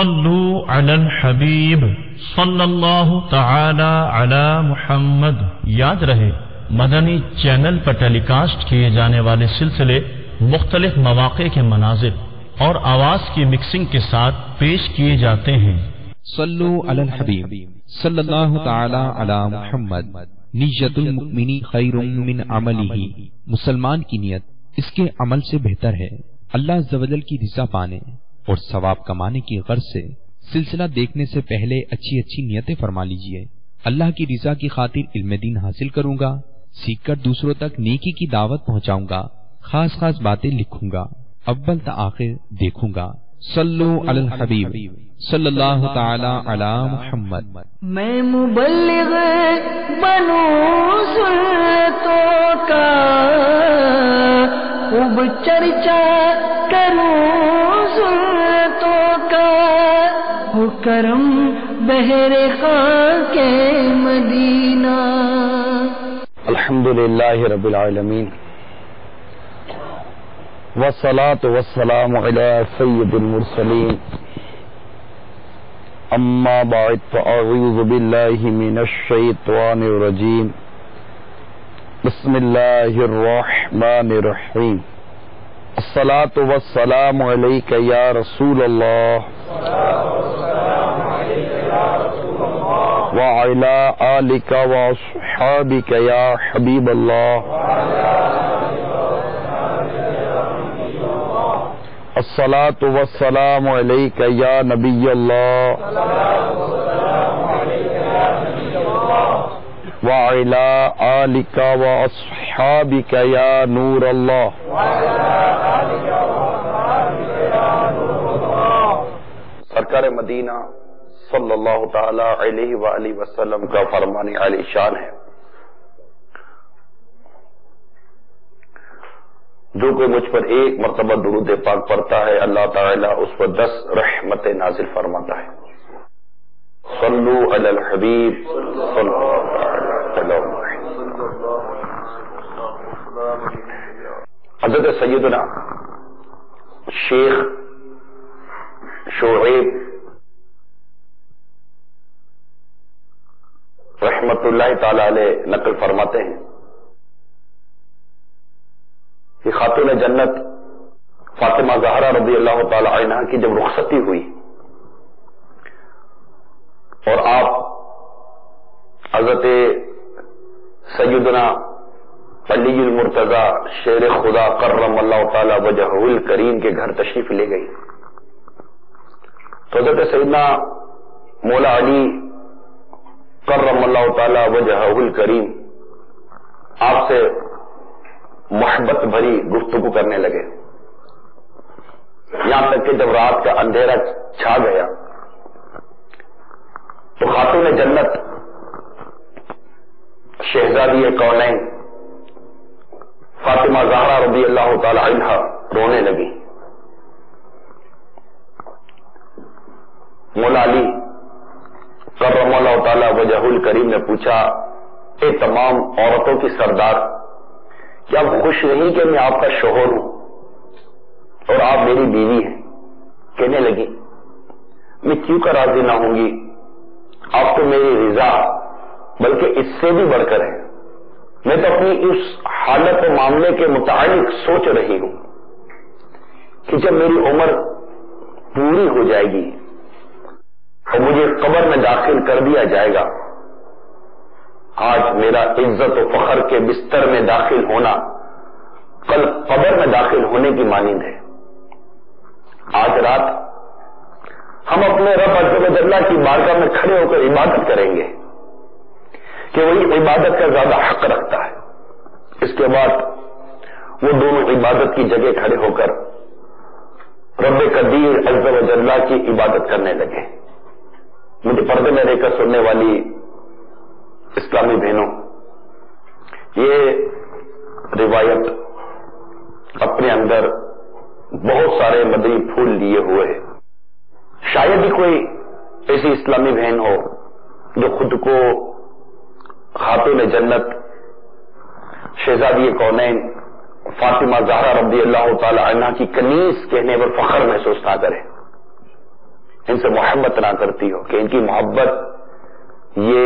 صلو علی الحبیب صلی اللہ تعالی علی محمد۔ یاد رہے مدنی چینل پر ٹیلی کاسٹ کیے جانے والے سلسلے مختلف مواقع کے مناظر اور آواز کی مکسنگ کے ساتھ پیش کیے جاتے ہیں۔ صلو علی الحبیب صلی اللہ تعالی علی محمد۔ نیت المؤمن خیر من عملہ، مسلمان کی نیت اس کے عمل سے بہتر ہے۔ اللہ عز و جل کی رضا پانے اور ثواب کمانے کی غرض سے سلسلہ دیکھنے سے پہلے اچھی اچھی نیتیں فرما لیجئے۔ اللہ کی رضا کی خاطر علم دین حاصل کروں گا، سیکھ کر دوسروں تک نیکی کی دعوت پہنچاؤں گا، خاص خاص باتیں لکھوں گا، اول تا آخر دیکھوں گا۔ صلو علی الحبیب صلی اللہ تعالی علی محمد۔ میں مبلغ بنوں سنتوں کا، خوب چرچا کروں سنتوں کا، ہو کرم بہر خاک مدینہ۔ الحمدللہ رب العالمین، والصلاة والسلام علی سید المرسلین، اما بعد فاعوذ باللہ من الشیطان الرجیم، بسم اللہ الرحمن الرحیم۔ الصلاة والسلام علیک یا رسول اللہ وعلی آلک واصحابک یا حبیب اللہ۔ الصلاة والسلام علیک یا نبی اللہ وعلی آلک واصحابک یا نور اللہ۔ سرکار مدینہ صلی اللہ تعالی علیہ وآلہ وسلم کا فرمان عالی شان ہے، جو کوئی مجھ پر ایک مرتبہ درود پاک پڑھتا ہے اللہ تعالیٰ اس پر 10 رحمتیں نازل فرماتا ہے۔ صلو علی الحبیب صلی اللہ علیہ وسلم۔ حضرت سیدنا شیخ شعیب رحمت اللہ تعالی علیہ نقل فرماتے ہیں کہ خاتون جنت فاطمہ زہرا رضی اللہ تعالی عنہا کی جب رخصتی ہوئی اور آپ حضرت سیدنا علی المرتضی شیر خدا کرم اللہ تعالی وجہہ الکریم کے گھر تشریف لے گئی تو حضرت سیدنا مولا علی کرم اللہ تعالی وجہہ الکریم آپ سے محبت بھری گفتگو کرنے لگے، یہاں تک کہ جب رات کا اندھیرا چھا گیا تو خاتون جنت شہزادی کونین فاطمہ زہرا رضی اللہ تعالی عنہا رونے لگی۔ مولا علی کرم اللہ تعالی وجہ الکریم نے پوچھا، اے تمام عورتوں کی سردار، کیا آپ خوش نہیں کہ میں آپ کا شوہر ہوں اور آپ میری بیوی ہیں؟ کہنے لگی، میں کیوں کا راضی نہ ہوں گی، آپ تو میری رضا بلکہ اس سے بھی بڑھ کر ہے۔ میں تو اپنی اس حالت و معاملے کے متعلق سوچ رہی ہوں کہ جب میری عمر پوری ہو جائے گی اور مجھے قبر میں داخل کر دیا جائے گا، آج میرا عزت و فخر کے بستر میں داخل ہونا کل قبر میں داخل ہونے کی مانند ہے۔ آج رات ہم اپنے رب عز و جل کی بارگاہ میں کھڑے ہو کر عبادت کریں گے کہ وہی عبادت کا زیادہ حق رکھتا ہے۔ اس کے بعد وہ دونوں عبادت کی جگہ کھڑے ہو کر رب قدیر عز و جل کی عبادت کرنے لگے۔ مجھے پردے میں رہ کر سننے والی اسلامی بہنوں، یہ روایت اپنے اندر بہت سارے مدنی پھول لیے ہوئے ہے۔ شاید ہی کوئی ایسی اسلامی بہن ہو جو خود کو خاتون جنت شہزادی کونین فاطمہ زہرا رضی اللہ تعالی عنہا کی کنیز کہنے پر فخر محسوس نہ کرے۔ ان سے محبت نہ کرتی ہو، کہ ان کی محبت یہ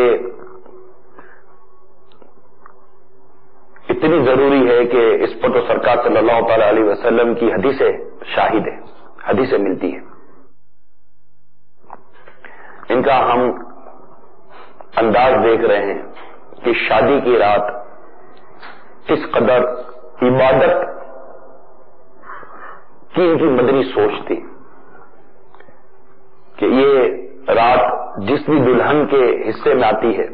اتنی ضروری ہے کہ اس پر تو سرکار صلی اللہ تعالی علیہ وسلم کی حدیثیں شاہد ہیں، حدیثیں ملتی ہیں. ان کا ہم انداز دیکھ رہے ہیں کہ شادی کی رات کس قدر عبادت کی ان کی مدنی سوچ تھی کہ یہ رات جس بھی دلہن کے حصے میں آتی ہے،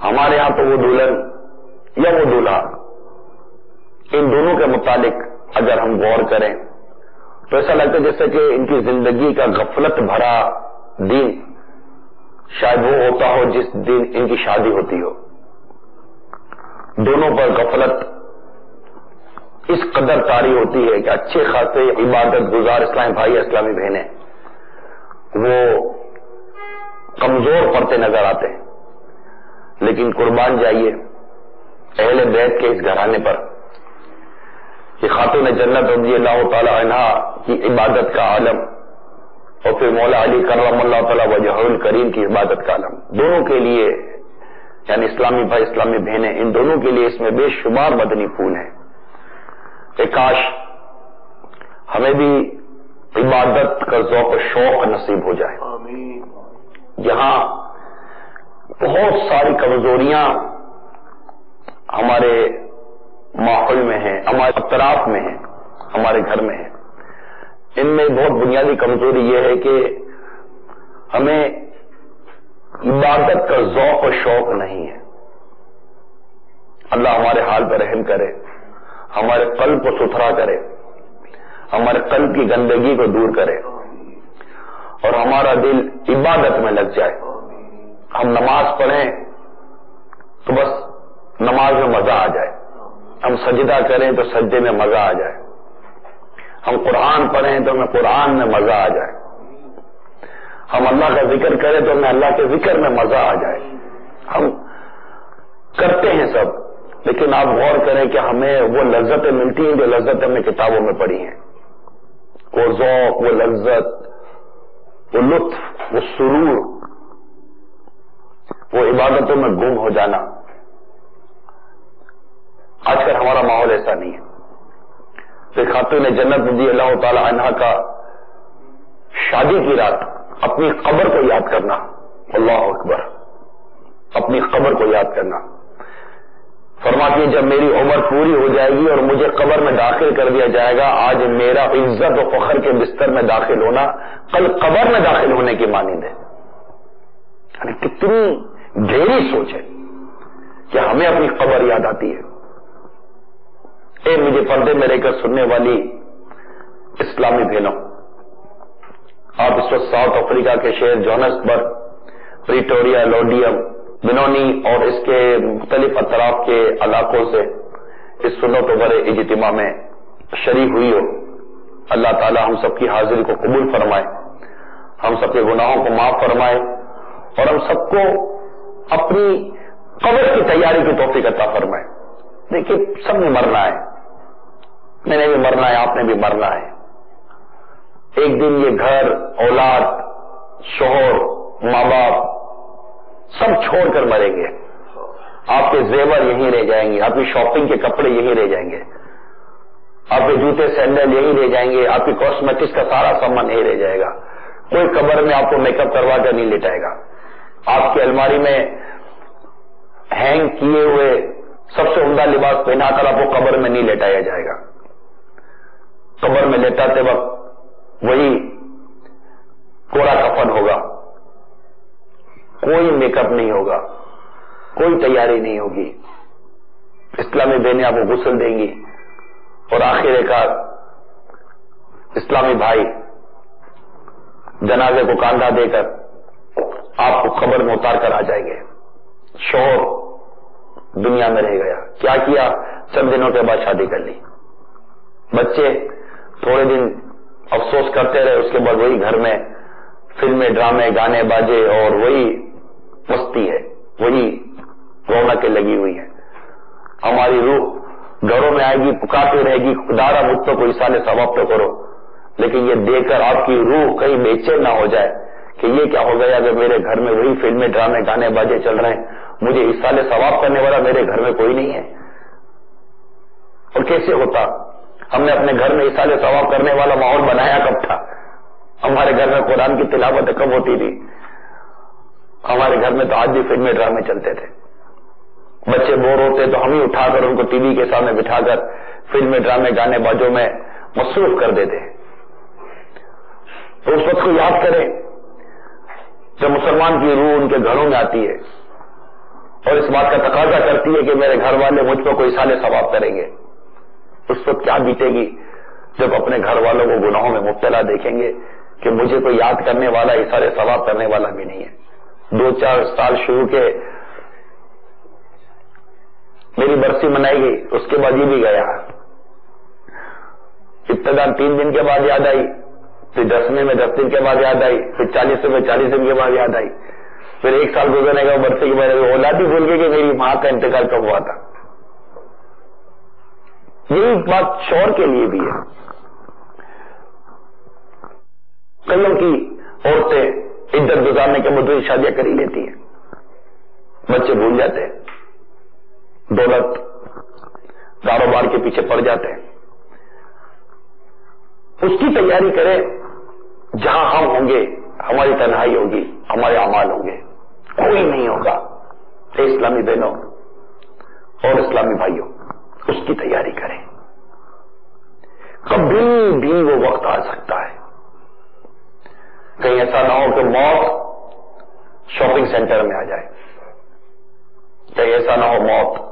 ہمارے ہاں تو وہ دلہن یا وہ دولہا، ان دونوں کے متعلق اگر ہم غور کریں تو ایسا لگتا ہے جیسے کہ ان کی زندگی کا غفلت بھرا دن شاید وہ ہوتا ہو جس دن ان کی شادی ہوتی ہو. دونوں پر غفلت اس قدر طاری ہوتی ہے کہ اچھے خاصے عبادت گزار اسلامی بھائی اسلامی بہنیں وہ کمزور پڑتے نظر آتے ہیں. لیکن قربان جائیے اہل بیت کے اس گھرانے پر کہ خاتون جنت رضی اللہ تعالی عنہا کی عبادت کا عالم اور پھر مولا علی کرم اللہ تعالی وجہہ الکریم کی عبادت کا عالم، دونوں کے لیے یعنی اسلامی بھائی اسلامی بہنیں، ان دونوں کے لیے اس میں بے شمار مدنی پھول ہیں. کہ کاش ہمیں بھی عبادت کا ذوق و شوق نصیب ہو جائے. یہاں بہت ساری کمزوریاں ہمارے ماحول میں ہیں، ہمارے اطراف میں ہیں، ہمارے گھر میں ہیں. ان میں بہت بنیادی کمزوری یہ ہے کہ ہمیں عبادت کا ذوق و شوق نہیں ہے. اللہ ہمارے حال پر رحم کرے، ہمارے قلب کو ستھرا کرے، ہمارے قلب کی گندگی کو دور کرے اور ہمارا دل عبادت میں لگ جائے. ہم نماز پڑھیں تو بس نماز میں مزہ آ جائے، ہم سجدہ کریں تو سجدے میں مزہ آ جائے، ہم قرآن پڑھیں تو ہمیں قرآن میں مزہ آ جائے، ہم اللہ کا ذکر کریں تو ہمیں اللہ کے ذکر میں مزہ آ جائے. ہم کرتے ہیں سب، لیکن آپ غور کریں کہ ہمیں وہ لذتیں ملتی ہیں جو لذت ہمیں کتابوں میں پڑھی ہیں. وہ ذوق، وہ لذت، وہ لطف، وہ سرور، وہ عبادتوں میں گم ہو جانا، آج کل ہمارا ماحول ایسا نہیں ہے. پھر خاتون جنت رضی اللہ تعالی عنہا کا شادی کی رات اپنی قبر کو یاد کرنا، اللہ اکبر، اپنی قبر کو یاد کرنا. فرماتی ہے جب میری عمر پوری ہو جائے گی اور مجھے قبر میں داخل کر دیا جائے گا، آج میرا عزت و فخر کے بستر میں داخل ہونا کل قبر میں داخل ہونے کی مانند ہے. یعنی کتنی گہری سوچ ہے کہ ہمیں اپنی قبر یاد آتی ہے. اے مجھے پردے میں رہ کر سننے والی اسلامی بہنوں، آپ اس وقت ساؤتھ افریقہ کے شہر جوہانسبرگ، پریٹوریا، لوڈیم، بنونی اور اس کے مختلف اطراف کے علاقوں سے اس سنت و برے اجتماع میں شریک ہوئی ہو. اللہ تعالی ہم سب کی حاضری کو قبول فرمائے، ہم سب کے گناہوں کو معاف فرمائے اور ہم سب کو اپنی قبر کی تیاری کی توفیق عطا فرمائے. دیکھیے سب نے مرنا ہے، میں نے بھی مرنا ہے، آپ نے بھی مرنا ہے. ایک دن یہ گھر، اولاد، شوہر، ماں باپ سب چھوڑ کر مریں گے. آپ کے زیور یہیں رہ جائیں گے، آپ کی شاپنگ کے کپڑے یہیں رہ جائیں گے، آپ کے جوتے سینڈل یہیں رہ جائیں گے، آپ کی کاسمیٹکس کا سارا سامان یہیں رہ جائے گا. کوئی قبر میں آپ کو میک اپ کروا کر نہیں لٹائے گا. آپ کی الماری میں ہینگ کیے ہوئے سب سے عمدہ لباس پہنا کر آپ کو قبر میں نہیں لٹایا جائے گا. قبر میں لٹاتے وقت وہی کوڑا کفن ہوگا، کوئی میک اپ نہیں ہوگا، کوئی تیاری نہیں ہوگی. اسلامی بہنیں آپ کو غسل دیں گی اور آخر کار اسلامی بھائی جنازے کو کاندھا دے کر آپ کو قبر میں اتار کر آ جائیں گے. شوہر دنیا میں رہ گیا، کیا کیا؟ چند دنوں کے بعد شادی کر لی. بچے تھوڑے دن افسوس کرتے رہے، اس کے بعد وہی گھر میں فلمیں، ڈرامے، گانے باجے اور وہی مستی ہے، وہی رونقیں لگی ہوئی ہیں. ہماری روح گھروں میں آئے گی، پکارتی رہے گی، خدا را مجھ تو کوئی سال ثواب تو کرو. لیکن یہ دیکھ کر آپ کی روح کہیں بے چین نہ ہو جائے کہ یہ کیا ہو گیا کہ میرے گھر میں وہی فلمیں ڈرامے گانے بازے چل رہے ہیں، مجھے ایصال ثواب کرنے والا میرے گھر میں کوئی نہیں ہے۔ اور کیسے ہوتا؟ ہم نے اپنے گھر میں ایصال ثواب کرنے والا ماحول بنایا کب تھا؟ ہمارے گھر میں قرآن کی تلاوت کب ہوتی تھی؟ ہمارے گھر میں تو آج بھی فلمیں ڈرامے چلتے تھے۔ بچے بور ہوتے تو ہم ہی اٹھا کر ان کو ٹی وی کے سامنے بٹھا کر فلمیں ڈرامے گانے بازوں میں مصروف کر دیتے ہیں۔ تو اس وقت کو یاد کریں جب مسلمان کی روح ان کے گھروں میں آتی ہے اور اس بات کا تقاضا کرتی ہے کہ میرے گھر والے مجھ پر کوئی ایصال ثواب کریں گے، اس وقت کیا بیتے گی جب اپنے گھر والوں کو گناہوں میں مبتلا دیکھیں گے کہ مجھے کوئی یاد کرنے والا، ایصال ثواب کرنے والا بھی نہیں ہے۔ 2-4 سال شروع کے میری برسی منائی گئی، اس کے بعد یہ بھی گیا، ابتدا 3 دن کے بعد یاد آئی، پھر 10 میں 10 دن کے بعد یاد آئی، پھر 40 میں 40 دن کے بعد یاد آئی، پھر 1 سال گزرنے کا برسی کے بعد اولاد ہی بھول گئی کہ میری ماں کا انتقال کب ہوا تھا۔ یہی بات شوہر کے لیے بھی ہے۔ کئیوں کی عورتیں عدت گزارنے کے بدلے شادیاں کر ہی لیتی ہیں، بچے بھول جاتے ہیں، دولت کاروبار کے پیچھے پڑ جاتے ہیں۔ اس کی تیاری کریں جہاں ہم ہوں گے، ہماری تنہائی ہوگی، ہمارے اعمال ہوں گے، کوئی نہیں ہوگا۔ اے اسلامی بہنوں اور اسلامی بھائیوں، اس کی تیاری کریں، کبھی بھی وہ وقت آ سکتا ہے، کہیں ایسا نہ ہو کہ موت شاپنگ سینٹر میں آ جائے، کہیں ایسا نہ ہو موت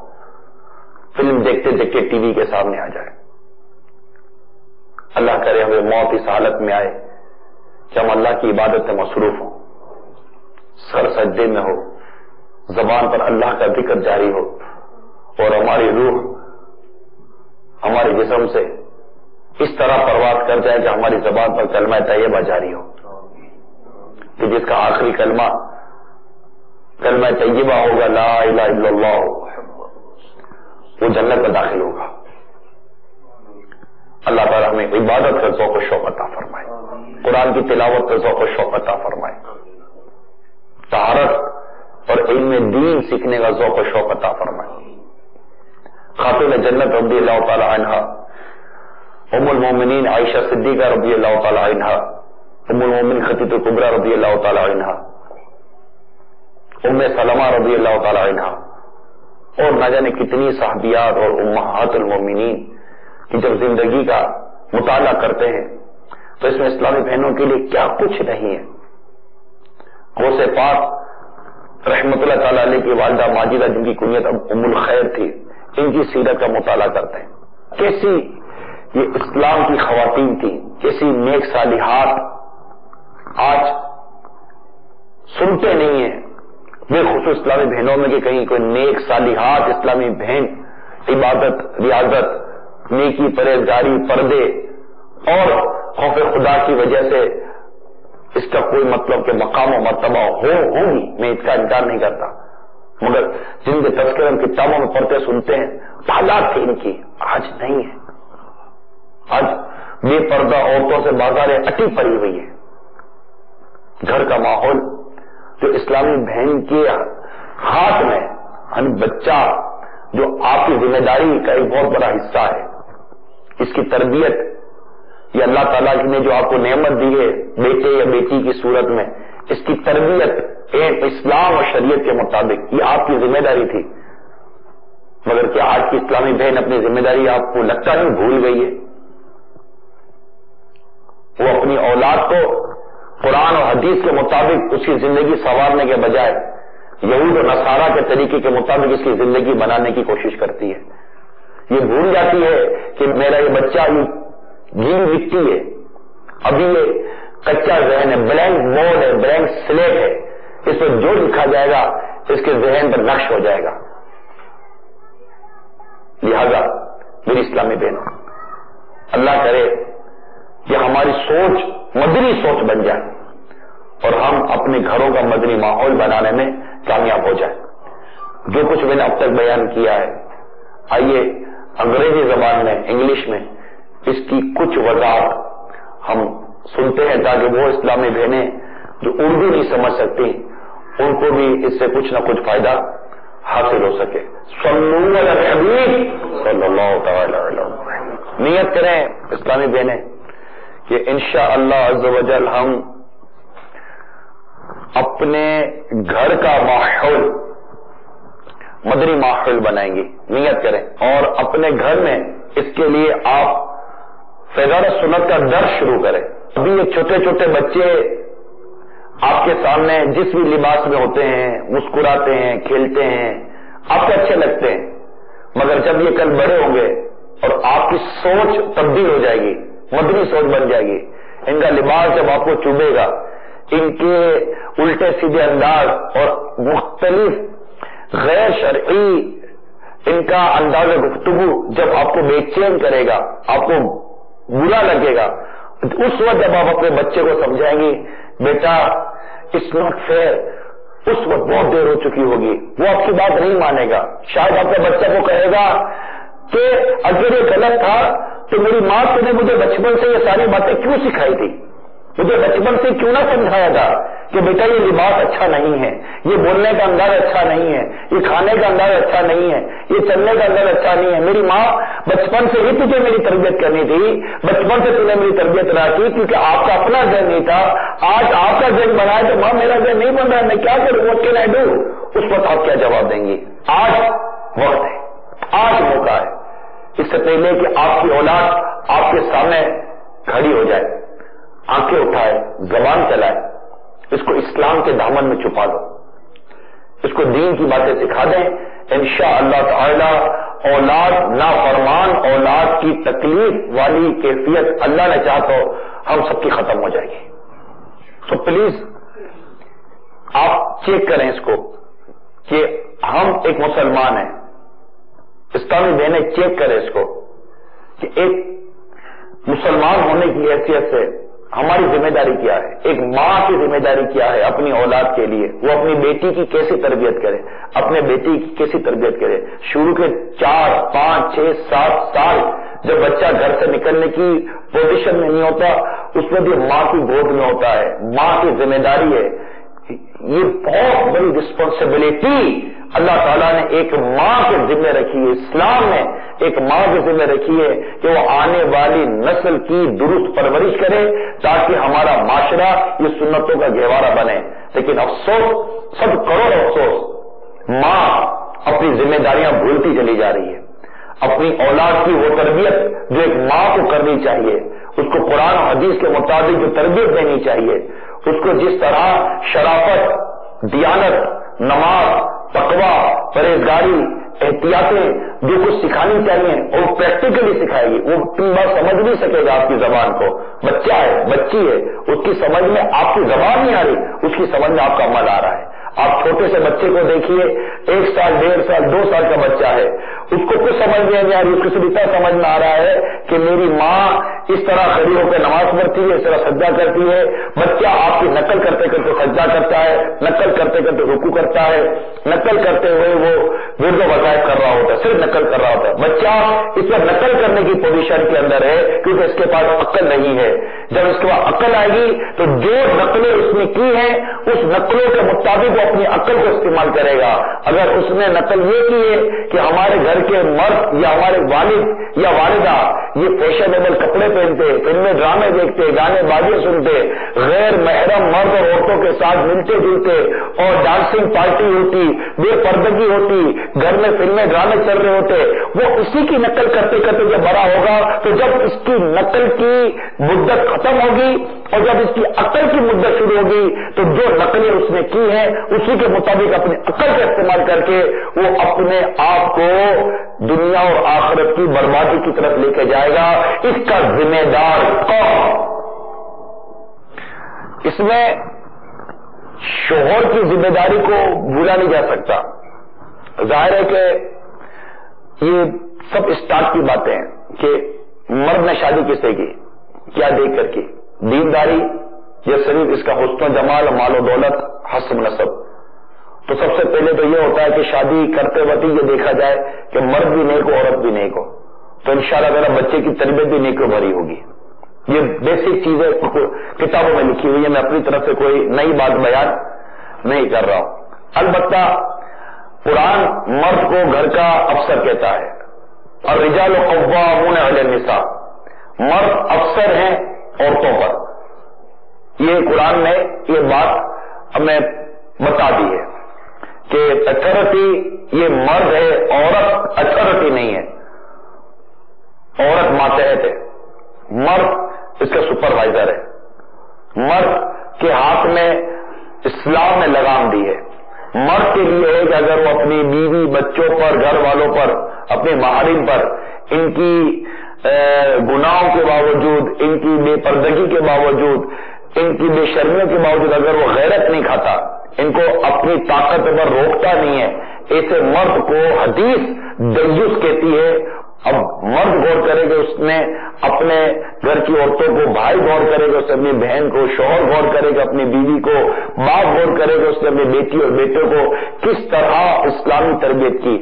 فلم دیکھتے دیکھتے ٹی وی کے سامنے آ جائے۔ اللہ کرے ہمیں موت اس حالت میں آئے کہ ہم اللہ کی عبادت میں مصروف ہوں، سر سجدے میں ہو، زبان پر اللہ کا ذکر جاری ہو، اور ہماری روح ہمارے جسم سے اس طرح پرواز کر جائے کہ ہماری زبان پر کلمہ طیبہ جاری ہو، کہ جس کا آخری کلمہ کلمہ طیبہ ہوگا لا الہ الا اللہ، وہ جنت میں داخل ہوگا۔ اللہ تعالیٰ ہمیں عبادت کا ذوق و شوق عطا فرمائے، قرآن کی تلاوت کا ذوق و شوق عطا فرمائے، طہارت اور علم دین سیکھنے کا ذوق و شوق عطا فرمائے۔ خاتون جنت رضی اللہ تعالی عنہا، ام المومنین عائشہ صدیقہ رضی اللہ تعالی عنہا، ام المومنین خدیجہ کبریٰ رضی اللہ تعالی عنہا، ام سلمہ رضی اللہ تعالی عنہا، اور نہ جانے کتنی صحابیات اور امہات المومنین کہ جب زندگی کا مطالعہ کرتے ہیں تو اس میں اسلامی بہنوں کے لیے کیا کچھ نہیں ہے۔ غوث پاک رحمت اللہ تعالی علیہ کی والدہ ماجدہ، جن کی کنیت ام الخیر تھی، ان کی سیرت کا مطالعہ کرتے ہیں، کیسی یہ اسلام کی خواتین تھی، کیسی نیک صالحات آج سنتے نہیں ہیں، بے خصوص اسلامی بہنوں میں کہ کہیں کوئی نیک صالحات اسلامی بہن عبادت، ریاضت، نیکی، پرہیزگاری، پردے اور خوف خدا کی وجہ سے اس کا کوئی مطلب کہ مقام و مرتبہ ہوگی، میں اس کا انکار نہیں کرتا، مگر جن کے تذکرے ہم کتابوں میں پڑھتے سنتے ہیں، حالات تھی ان کی، آج نہیں ہے۔ آج بے پردہ عورتوں سے بازاریں اٹی پڑی ہوئی ہے۔ گھر کا ماحول جو اسلامی بہن کے ہاتھ میں، یعنی بچہ جو آپ کی ذمہ داری کا ایک بہت بڑا حصہ ہے، اس کی تربیت، یہ اللہ تعالیٰ نے جو آپ کو نعمت دی ہے بیٹے یا بیٹی کی صورت میں، اس کی تربیت ایک اسلام اور شریعت کے مطابق، یہ آپ کی ذمہ داری تھی، مگر کیا آج کی اسلامی بہن اپنی ذمہ داری آپ کو لگتا نہیں بھول گئی ہے؟ وہ اپنی اولاد کو قرآن اور حدیث کے مطابق اس کی زندگی سنوارنے کے بجائے یہود و نصارہ کے طریقے کے مطابق اس کی زندگی بنانے کی کوشش کرتی ہے۔ یہ بھول جاتی ہے کہ میرا یہ بچہ گیلی مٹی ہے، ابھی یہ کچا ذہن ہے، بلینک بورڈ ہے، بلینک سلیٹ ہے، اس پر جو لکھا جائے گا اس کے ذہن پر نقش ہو جائے گا۔ لہذا میری اسلامی بہنوں، اللہ کرے کہ ہماری سوچ مدنی سوچ بن جائے اور ہم اپنے گھروں کا مدنی ماحول بنانے میں کامیاب ہو جائے۔ جو کچھ میں نے اب تک بیان کیا ہے، آئیے انگریزی زبان میں، انگلش میں اس کی کچھ وضاحت ہم سنتے ہیں تاکہ وہ اسلامی بہنیں جو اردو نہیں سمجھ سکتی ان کو بھی اس سے کچھ نہ کچھ فائدہ حاصل ہو سکے. صلو علی الحبیب صلی اللہ تعالی علیہ وسلم. نیت کریں اسلامی بہنیں کہ انشاءاللہ عز و جل ہم اپنے گھر کا ماحول مدنی ماحول بنائیں گے. نیت کریں اور اپنے گھر میں اس کے لیے آپ فیضان سنت کا درس شروع کریں. ابھی یہ چھوٹے چھوٹے بچے آپ کے سامنے جس بھی لباس میں ہوتے ہیں مسکراتے ہیں کھیلتے ہیں آپ کو اچھے لگتے ہیں, مگر جب یہ کل بڑے ہوں گے اور آپ کی سوچ تبدیل ہو جائے گی, مدنی سوچ بن جائے گی, ان کا لباس جب آپ کو چوبے گا, ان کے الٹے سیدھے انداز اور مختلف غیر شرعی ان کا انداز گفتگو جب آپ کو بے چین کرے گا, آپ کو برا لگے گا, اس وقت جب آپ اپنے بچے کو سمجھائیں گی بیٹا اٹس ناٹ فیئر, اس وقت بہت دیر ہو چکی ہوگی, وہ آپ کی بات نہیں مانے گا. شاید آپ کے بچے کو کہے گا کہ اگر یہ غلط تھا تو میری ماں نے مجھے بچپن سے یہ ساری باتیں کیوں سکھائی تھی, مجھے بچپن سے کیوں نہ سمجھایا تھا کہ بیٹا یہ لباس اچھا نہیں ہے, یہ بولنے کا انداز اچھا نہیں ہے, یہ کھانے کا انداز اچھا نہیں ہے, یہ چلنے کا انداز اچھا نہیں ہے. میری ماں بچپن سے ہی تجھے میری تربیت کرنی تھی, بچپن سے تجھے میری تربیت رکھی کیونکہ آپ کا اپنا ذہن نہیں تھا. آج آپ کا ذہن بنا ہے تو ماں میرا ذہن نہیں بن رہا, میں کیا کروں, what can I do؟ اس وقت آپ کیا جواب دیں گی؟ آج وقت ہے, آج موقع ہے, اس سے پہلے کہ آپ کی اولاد آپ کے سامنے کھڑی ہو جائے, آنکھیں اٹھائے, زبان چلائے, اس کو اسلام کے دامن میں چھپا دو, اس کو دین کی باتیں سکھا دیں. انشاءاللہ تعالی اولاد نافرمان اولاد کی تکلیف والی کیفیت اللہ نے چاہا تو ہم سب کی ختم ہو جائے گی. سو پلیز آپ چیک کریں اس کو کہ ہم ایک مسلمان ہیں, اسلامی بہنیں چیک کریں اس کو کہ ایک مسلمان ہونے کی حیثیت سے ہماری ذمہ داری کیا ہے, ایک ماں کی ذمہ داری کیا ہے اپنی اولاد کے لیے. وہ اپنی بیٹی کی کیسی تربیت کرے, اپنے بیٹی کی کیسی تربیت کرے. شروع کے 4, 5, 6, 7 سال جب بچہ گھر سے نکلنے کی پوزیشن میں نہیں ہوتا اس میں بھی ماں کی گود میں ہوتا ہے, ماں کی ذمہ داری ہے. یہ بہت بڑی رسپانسبلٹی اللہ تعالیٰ نے ایک ماں کے ذمہ رکھی ہے, اسلام نے ایک ماں کے ذمہ رکھی ہے کہ وہ آنے والی نسل کی درست پرورش کرے تاکہ ہمارا معاشرہ یہ سنتوں کا گہوارہ بنے. لیکن افسوس, سب کروڑ افسوس, ماں اپنی ذمہ داریاں بھولتی چلی جا رہی ہے. اپنی اولاد کی وہ تربیت جو ایک ماں کو کرنی چاہیے, اس کو قرآن و حدیث کے مطابق جو تربیت دینی چاہیے, اس کو جس طرح شرافت, دیانت, نماز, تقوی, پرہیزگاری, احتیاطیں جو کچھ سکھانی چاہیے اور وہ پریکٹیکلی سکھائے گی. وہ تین بار سمجھ نہیں سکے گا آپ کی زبان کو, بچہ ہے, بچی ہے, اس کی سمجھ میں آپ کی زبان نہیں آ رہی, اس کی سمجھ میں آپ کا عمل آ رہا ہے. آپ چھوٹے سے بچے کو دیکھیے, 1 سال, 1.5 سال, 2 سال کا بچہ ہے, اس کو کچھ سمجھ نہیں آ رہی, اس کو صرف اتنا سمجھ میں آ رہا ہے کہ میری ماں اس طرح کھڑی ہو کے نماز پڑھتی ہے, اس طرح سجدہ کرتی ہے. بچہ آپ کی نقل کرتے کرتے سجدہ کرتا ہے, نقل کرتے کرتے رکوع کرتا ہے, نقل کرتے ہوئے وہ ورد و وظائف کر رہا ہوتا ہے, صرف نقل کر رہا ہوتا ہے. بچہ اس پر نقل کرنے کی پوزیشن کے اندر ہے کیونکہ اس کے پاس عقل نہیں ہے. جب اس کے بعد عقل آئے گی تو جو نقلیں اس نے کی ہیں اس نقلوں کے مطابق وہ اپنی عقل کو استعمال کرے گا. اگر اس نے نقل یہ کی ہے کہ ہمارے گھر کے مرد یا ہمارے والد یا والدہ یہ فیشنیبل کپڑے پہنتے, فلمیں ڈرامے دیکھتے, گانے بازی سنتے, غیر محرم مرد اور عورتوں کے ساتھ ملتے جلتے اور ڈانسنگ پارٹی ہوتی, بے پردگی ہوتی, گھر میں فلمیں ڈرامے چل رہے ہوتے, وہ اسی کی نقل کرتے کرتے جب بڑا ہوگا تو جب اس کی نقل کی مدت ختم ہوگی اور جب اس کی عقل کی مدت شروع ہوگی تو جو نقلیں اس نے کی ہیں اسی کے مطابق اپنی عقل کا استعمال کر کے وہ اپنے آپ کو دنیا اور آخرت کی بربادی کی طرف لے کے جائے گا. اس کا ذمہ دار کون؟ اس میں شوہر کی ذمہ داری کو بھولا نہیں جا سکتا. ظاہر ہے کہ یہ سب اسٹارٹ کی باتیں ہیں کہ مرد نے شادی کس سے کی, کیا دیکھ کر کی, دینداری یا صرف اس کا حسن و جمال, مال و دولت, حسب نسب. تو سب سے پہلے تو یہ ہوتا ہے کہ شادی کرتے وقت یہ دیکھا جائے کہ مرد بھی نیک ہو, عورت بھی نیک ہو, تو انشاءاللہ میرا بچے کی تربیت بھی نیک و بھری ہوگی. یہ بیسک چیزیں کتابوں میں لکھی ہوئی ہے، میں اپنی طرف سے کوئی نئی بات بیان نہیں کر رہا ہوں. البتہ قرآن مرد کو گھر کا افسر کہتا ہے، اور الرجال قوامون علی النساء، مرد افسر ہیں عورتوں پر. یہ قرآن نے یہ بات ہمیں بتا دی ہے کہ اتھارٹی یہ مرد ہے، عورت اتھارٹی نہیں ہے. عورت ماتحت ہے، مرد اس کا سپروائزر ہے. مرد کے ہاتھ میں اسلام نے لگام دی ہے. مرد کے لیے ہے کہ اگر وہ اپنی بیوی بچوں پر، گھر والوں پر، اپنے محارم پر، ان کی گناہوں کے باوجود، ان کی بے پردگی کے باوجود، ان کی بے شرمیوں کے باوجود اگر وہ غیرت نہیں کھاتا، ان کو اپنی طاقت پر روکتا نہیں ہے، ایسے مرد کو حدیث دیوس کہتی ہے. اب مرد غور کرے گا اس نے اپنے گھر کی عورتوں کو، بھائی غور کرے گا اس نے اپنی بہن کو، شوہر غور کرے گا اپنی بیوی کو، باپ غور کرے گا اس نے اپنی بیٹی اور بیٹے کو کس طرح اسلامی تربیت کی.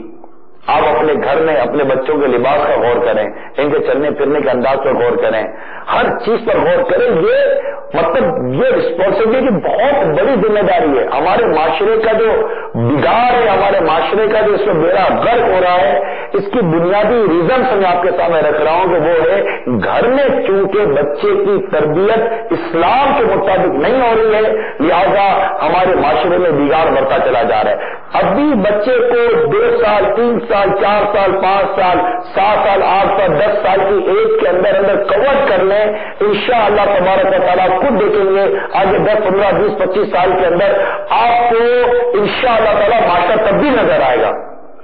آپ اپنے گھر میں اپنے بچوں کے لباس کا غور کریں، ان کے چلنے پھرنے کے انداز پر غور کریں، ہر چیز پر غور کریں. یہ مطلب یہ رسپانسبلٹی بہت بڑی ذمہ داری ہے. ہمارے معاشرے کا جو بگاڑ ہے، ہمارے معاشرے کا جو اس میں بیڑا غرق ہو رہا ہے، اس کی بنیادی ریزنس میں آپ کے سامنے رکھ رہا ہوں کہ وہ ہے گھر میں چونکہ بچے کی تربیت اسلام کے مطابق نہیں ہو رہی ہے، لہذا ہمارے معاشرے میں بگاڑ بڑھتا چلا جا رہا ہے. ابھی بچے کو 2 سال 3 سال 4 سال 5 سال 7 سال 8 سال 10 سال کی ایج کے اندر کور کر لیں، انشاءاللہ تبارک و تعالیٰ خود دیکھیں گے آگے 10 15 20 25 سال کے اندر آپ کو انشاءاللہ تعالیٰ معاشرہ تبدیل نظر آئے گا.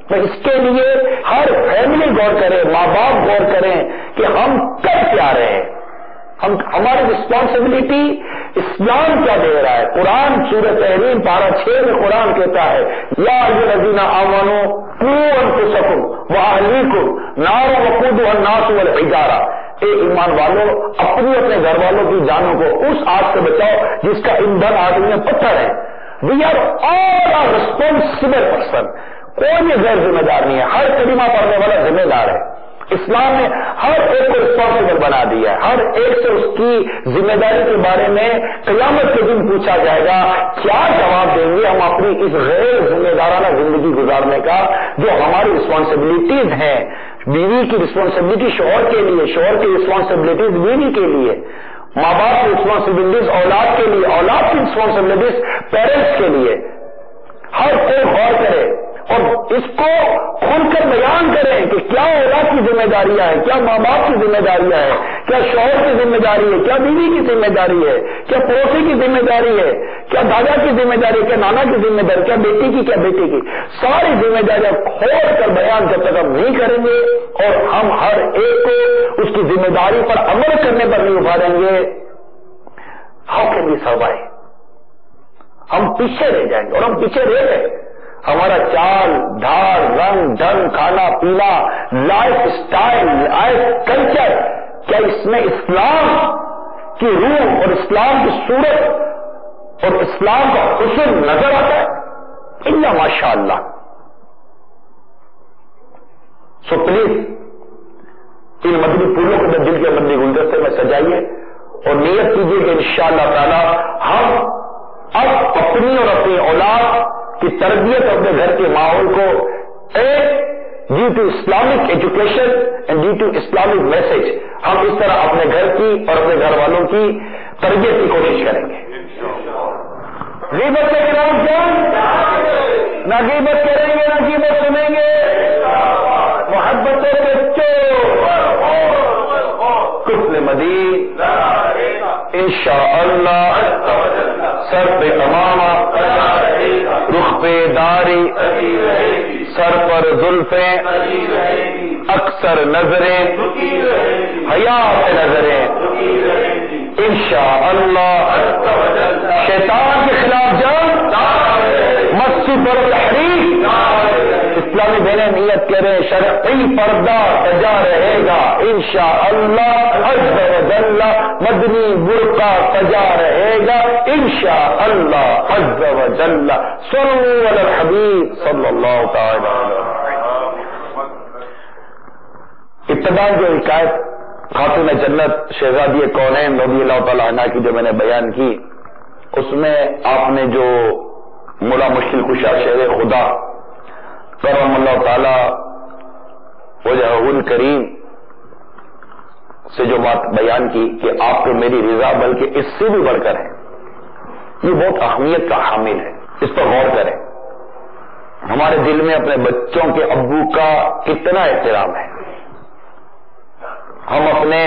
تو اس کے لیے ہر فیملی غور کرے، ماں باپ غور کریں کہ ہم کر کیا رہے ہیں، ہماری رسپانسبلٹی اسلام کیا دے رہا ہے. قرآن سورۃ تحریم پارہ 6 میں قرآن کہتا ہے یا الذین آمنوا قوا انفسکم واہلیکم نارا وقودها الناس والحجارہ، اے ایمان والو اپنے گھر والوں کی جانوں کو اس آگ سے بچاؤ جس کا ایندھن آدمی میں پتھر ہے. We are all responsible person. کوئی غیر ذمہ دار نہیں ہے، ہر کلمہ پڑھنے والا ذمہ دار ہے. اسلام نے ہر ایک کو رسپانسبل بنا دیا ہے، ہر ایک سے اس کی ذمہ داری کے بارے میں قیامت کے دن پوچھا جائے گا. کیا جواب دیں گے ہم اپنی اس غیر ذمہ دارانہ زندگی گزارنے کا جو ہماری رسپانسبلٹیز ہیں؟ بیوی کی رسپانسبلٹی شوہر کے لیے، شوہر کی رسپانسبلٹیز بیوی کے لیے، ماں باپ کی رسپانسبلٹیز اولاد کے لیے، اولاد کی رسپانسبلٹیز پیرنٹس کے لیے. ہر کوئی غور کرے اور اس کو کھل کر بیان کریں کہ کیا اولاد کی ذمہ داریاں ہیں، کیا ماں باپ کی ذمہ داریاں ہیں، کیا شوہر کی ذمہ داری ہے، کیا بیوی کی ذمہ داری ہے، کیا پڑوسی کی ذمہ داری ہے، کیا دادا کی ذمہ داری ہے، کیا نانا کی ذمہ داری، کیا بیٹی کی، کیا بیٹے کی. ساری ذمہ داریاں کھول کر بیان جب تک ہم نہیں کریں گے اور ہم ہر ایک کو اس کی ذمہ داری پر عمل کرنے پر نہیں ابھاریں گے، ہاؤ کین وی سروائیو؟ ہم پیچھے رہ جائیں گے. اور ہم پیچھے رہ گئے. ہمارا چال ڈھال رنگ ڈھنگ کھانا پینا لائف اسٹائل لائف کلچر، کیا اس میں اسلام کی روح اور اسلام کی صورت اور اسلام کا حسن نظر آتا ہے؟ الا ماشاء اللہ. سو پلیز ان مدنی پھولوں کو دل کے مدنی گلدستے میں سجائیے اور نیت کیجیے کہ انشاءاللہ تعالی ہم اب اپنی اور اپنی اولاد کی تربیت اپنے گھر کے ماحول کو ایک due to Islamic education and due to Islamic message ہم اس طرح اپنے گھر کی اور اپنے گھر والوں کی تربیت کی کوشش کریں گے. غیبت کے خلاف جنگ، نہ غیبت کریں گے نہ غیبت سنیں گے، محبتوں کے چور کفل مدین انشاءاللہ سر پہ امامہ رخ پہ داری سر پر زلفیں اکثر نظریں حیات نظریں انشاءاللہ. شیطان کے خلاف جنگ، مسجد پر تحریک. اسلامی بہنیں نیت کریں شرعی پردہ سجا رہے گا انشاءاللہ، عز و جل مدنی برقع سجا رہے گا انشاءاللہ عز و جل. صلوا علی الحبیب صلی اللہ تعالی. ابتدا جو حکایت خاتون جنت شہزادی کونین رضی اللہ تعالی عنہ کی جو میں نے بیان کی، اس میں آپ نے جو مولا مشکل کشا شہر خدا کرم اللہ تعالی وجہہ الکریم سے جو بات بیان کی کہ آپ تو میری رضا بلکہ اس سے بھی بڑھ کر ہے، یہ بہت اہمیت کا حامل ہے، اس پر غور کریں۔ ہمارے دل میں اپنے بچوں کے ابو کا کتنا احترام ہے، ہم اپنے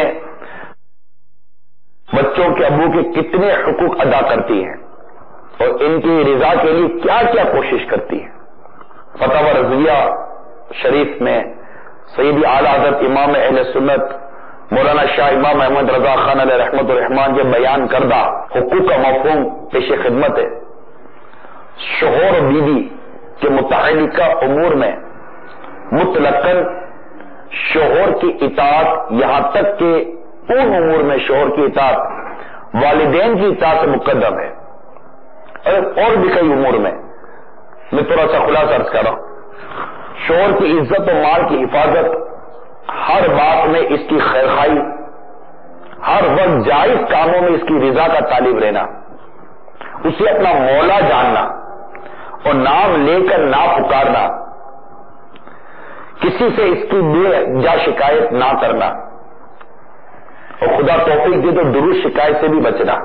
بچوں کے ابو کے کتنے حقوق ادا کرتی ہیں اور ان کی رضا کے لیے کیا کیا کوشش کرتی ہیں۔ فتح رضویہ شریف میں سیدی اعلیٰ حضرت امام اہل سنت مولانا شاہ امام احمد رضا خان علیہ رحمت الرحمان کے بیان کردہ حقوق کا مفہوم پیش خدمت ہے۔ شوہر و بیوی کے متعلقہ امور میں مطلقاً شوہر کی اطاعت، یہاں تک کہ ان امور میں شوہر کی اطاعت والدین کی اطاعت سے مقدم ہے، اور بھی کئی امور میں میں تھوڑا سا خلاصہ عرض کر رہا ہوں۔ شوہر کی عزت و مال کی حفاظت، ہر بات میں اس کی خیرخواہی، ہر وقت جائز کاموں میں اس کی رضا کا طالب رہنا، اسے اپنا مولا جاننا اور نام لے کر نہ پکارنا، کسی سے اس کی بے جا شکایت نہ کرنا، اور خدا توفیق دے تو درست شکایت سے بھی بچنا،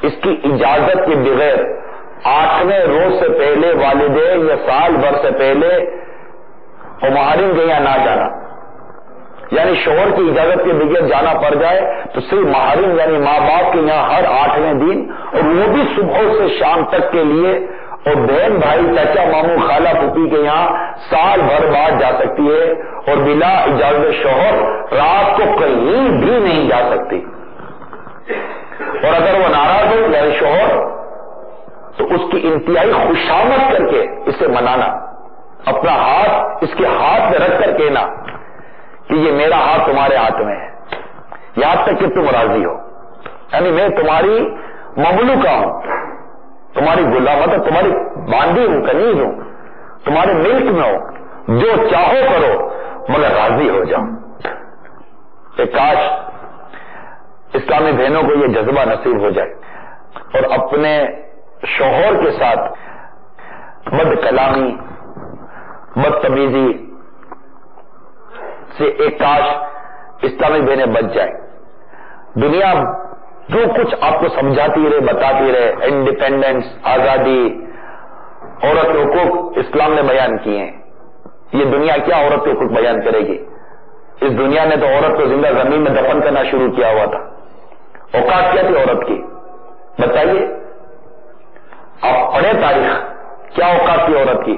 اس کی اجازت کے بغیر 8ویں روز سے پہلے والدین یا سال بھر سے پہلے محرم کے یہاں نہ جانا، یعنی شوہر کی اجازت کے بغیر جانا پڑ جائے تو صرف محرم یعنی ماں باپ کے یہاں ہر 8ویں دن، اور وہ بھی صبح سے شام تک کے لیے، اور بہن بھائی چچا ماموں خالہ پھوپھی کے یہاں سال بھر بعد جا سکتی ہے، اور بلا اجازت شوہر رات کو کہیں بھی نہیں جا سکتی، اور اگر وہ ناراض ہو یعنی شوہر تو اس کی انتہائی خوشامد کر کے اسے منانا، اپنا ہاتھ اس کے ہاتھ میں رکھ کر کہنا کہ یہ میرا ہاتھ تمہارے ہاتھ میں ہے، یہاں تک کہ تم راضی ہو، یعنی میں تمہاری مملوکہ ہوں، تمہاری غلام مطلب تمہاری باندھی ہوں، کنیز ہوں، تمہارے ملک میں ہو، جو چاہو کرو مگر راضی ہو جاؤ۔ کہ کاش اسلامی بہنوں کو یہ جذبہ نصیب ہو جائے اور اپنے شوہر کے ساتھ بد کلامی، بدتمیزی سے ایک کاش اسلامی بہنیں بچ جائیں۔ دنیا جو کچھ آپ کو سمجھاتی رہے، بتاتی رہے، انڈیپینڈنس، آزادی، عورت کے حقوق اسلام نے بیان کیے ہیں، یہ دنیا کیا عورت کے حقوق بیان کرے گی؟ اس دنیا نے تو عورت کو زندہ زمین میں دفن کرنا شروع کیا ہوا تھا۔ اوقات کیا تھی عورت کی؟ بتائیے، آپ پڑھیں تاریخ، کیا اوقات تھی عورت کی؟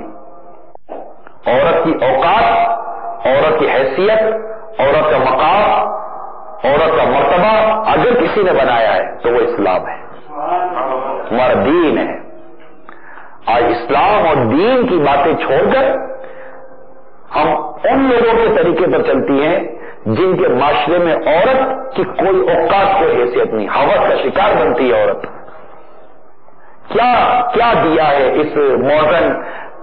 عورت کی اوقات، عورت کی حیثیت، عورت کا مقام، عورت کا مرتبہ اگر کسی نے بنایا ہے تو وہ اسلام ہے، ہمارا دین ہے۔ آج اسلام اور دین کی باتیں چھوڑ کر ہم ان لوگوں کے طریقے پر چلتی ہیں جن کے معاشرے میں عورت کی کوئی اوقات، کوئی حیثیت نہیں، ہوس کا شکار بنتی ہے عورت۔ کیا دیا ہے اس ماڈرن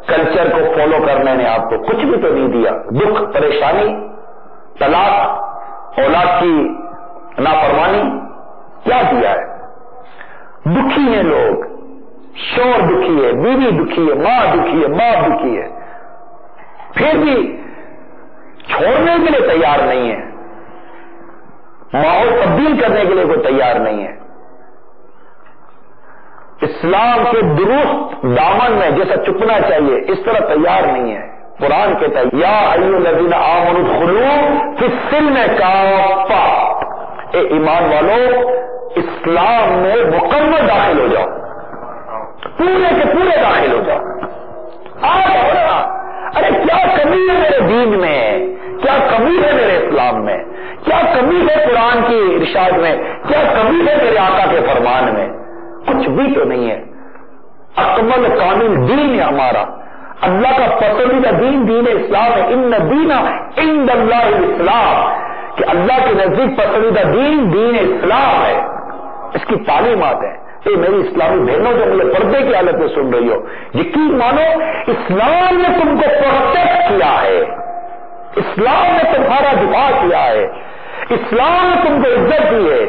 کلچر کو فالو کرنے نے آپ کو؟ کچھ بھی تو نہیں دیا۔ دکھ، پریشانی، طلاق، اولاد کی نافرمانی، کیا دیا ہے؟ دکھی ہیں لوگ، شوہر دکھی ہے، بیوی دکھی ہے، ماں دکھی ہے، باپ دکھی ہے، پھر بھی چھوڑنے کے لیے تیار نہیں ہے، ماحول تبدیل کرنے کے لیے کوئی تیار نہیں ہے۔ اسلام کے درست دامن میں جیسا چپنا چاہیے اس طرح تیار نہیں ہے۔ قرآن کہتا ہے یا ایھا الذین آمنوا ادخلوا فی السلم کافہ، اے ایمان والو اسلام میں مکمل داخل ہو جاؤ، پورے کے پورے داخل ہو جاؤ۔ ارے کیا کمی ہے میرے دین میں، کیا کمی ہے میرے اسلام میں، کیا کمی ہے قرآن کی ارشاد میں، کیا کمی ہے میرے آقا کے فرمان میں؟ کچھ بھی تو نہیں ہے۔ اکمل کامل دین ہے ہمارا، اللہ کا پسندیدہ دین دین اسلام ہے۔ ان الدین عند اللہ الاسلام، کہ اللہ کے نزدیک پسندیدہ دین دین اسلام ہے، اس کی تعلیمات ہیں۔ اے میری اسلامی بہنوں جو مجھے پردے کی حالت میں سن رہی ہو، یقین مانو اسلام نے تم کو پروٹیکٹ کیا ہے، اسلام نے تمہارا دفاع کیا ہے، اسلام نے تم کو عزت دی ہے،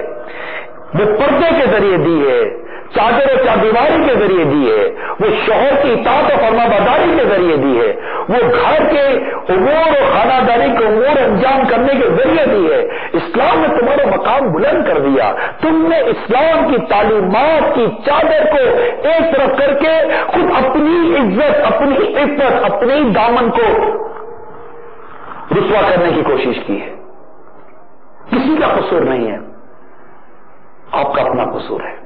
وہ پردے کے ذریعے دی ہے، چادر و چاردیواری کے ذریعے دی ہے، وہ شوہر کی اطاعت و فرما برداری کے ذریعے دی ہے، وہ گھر کے امور اور خانہ داری کے امور انجام کرنے کے ذریعے دی ہے۔ اسلام نے تمہارا مقام بلند کر دیا۔ تم نے اسلام کی تعلیمات کی چادر کو ایک طرف کر کے خود اپنی عزت، اپنی عفت، اپنی دامن کو رسوا کرنے کی کوشش کی ہے۔ کسی کا قصور نہیں ہے، آپ کا اپنا قصور ہے۔